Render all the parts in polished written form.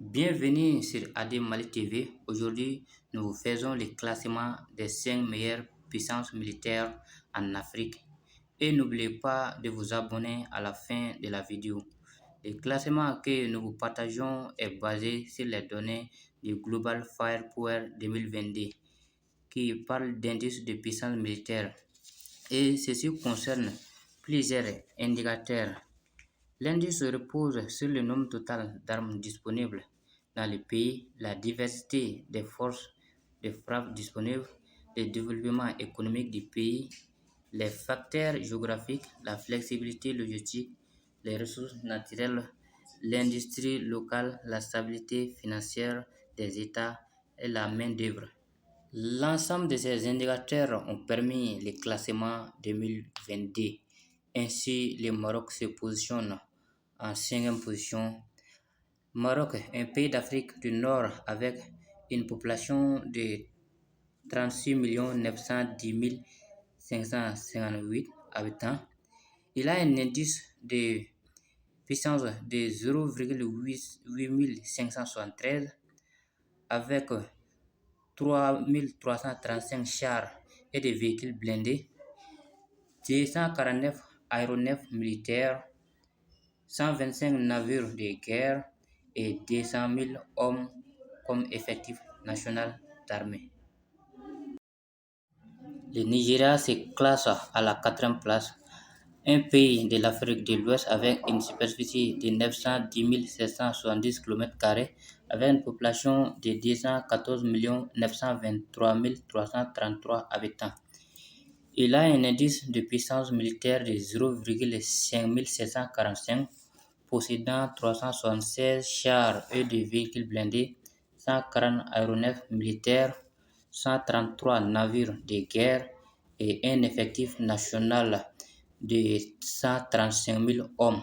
Bienvenue sur AD Mali TV. Aujourd'hui, nous vous faisons le classement des 5 meilleures puissances militaires en Afrique. Et n'oubliez pas de vous abonner à la fin de la vidéo. Le classement que nous vous partageons est basé sur les données du Global Firepower 2022 qui parle d'indice de puissance militaire. Et ceci concerne plusieurs indicateurs. L'indice repose sur le nombre total d'armes disponibles dans le pays, la diversité des forces de frappe disponibles, le développement économique du pays, les facteurs géographiques, la flexibilité logistique, les ressources naturelles, l'industrie locale, la stabilité financière des États et la main-d'œuvre. L'ensemble de ces indicateurs ont permis le classement 2022. Ainsi, le Maroc se positionne en 5e position. Maroc, un pays d'Afrique du Nord avec une population de 36 910 558 habitants. Il a un indice de puissance de 0,8573 avec 3335 chars et des véhicules blindés, 249 aéronefs militaires, 125 navires de guerre et 200 000 hommes comme effectif national d'armée. Le Nigeria se classe à la 4e place, un pays de l'Afrique de l'Ouest avec une superficie de 910 770 km² avec une population de 214 923 333 habitants. Il a un indice de puissance militaire de 0,5745, possédant 376 chars et des véhicules blindés, 140 aéronefs militaires, 133 navires de guerre et un effectif national de 135 000 hommes.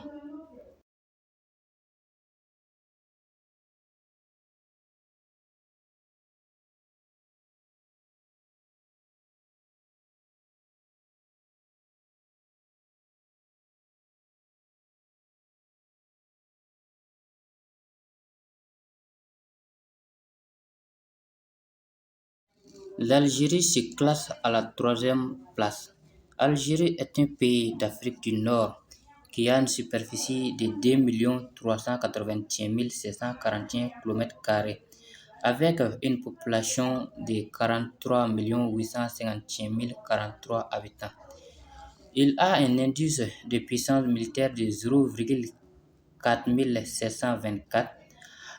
L'Algérie se classe à la 3e place. L'Algérie est un pays d'Afrique du Nord qui a une superficie de 2 381 741 km² avec une population de 43 851 043 habitants. Il a un indice de puissance militaire de 0,4724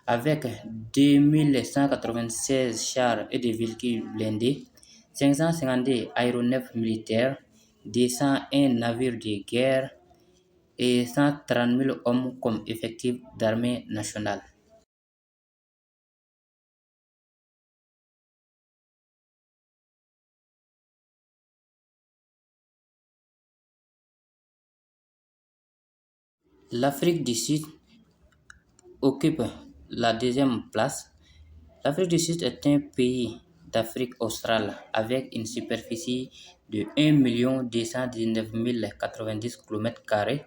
avec 2196 chars et des véhicules blindés, 552 aéronefs militaires, 201 navires de guerre et 130 000 hommes comme effectif d'armée nationale. L'Afrique du Sud occupe la 2e place. L'Afrique du Sud est un pays d'Afrique australe avec une superficie de 1 219 090 km²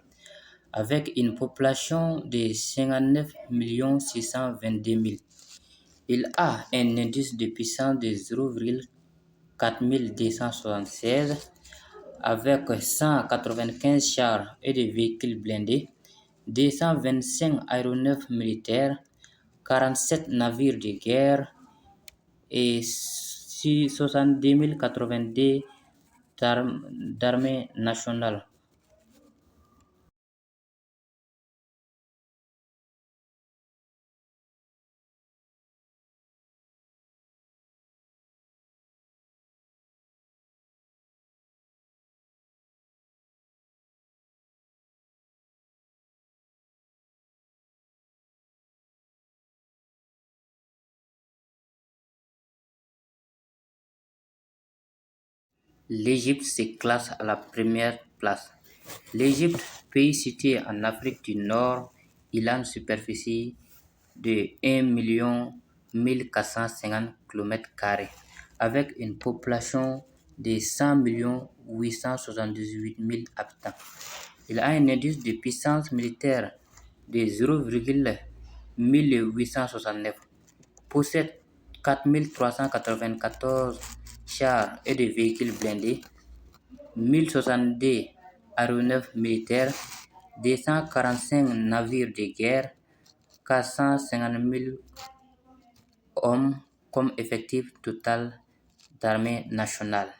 avec une population de 59 622 000. Il a un indice de puissance de 0,4276 avec 195 chars et des véhicules blindés, 225 aéronefs militaires, 47 navires de guerre et 62 082 d'armée nationale. L'Égypte se classe à la 1re place. L'Égypte, pays situé en Afrique du Nord, il a une superficie de 1 450 km² avec une population de 100 878 000 habitants. Il a un indice de puissance militaire de 1869, possède 4394 chars et des véhicules blindés, 1062 aéronefs militaires, 245 navires de guerre, 450 000 hommes comme effectif total d'armée nationale.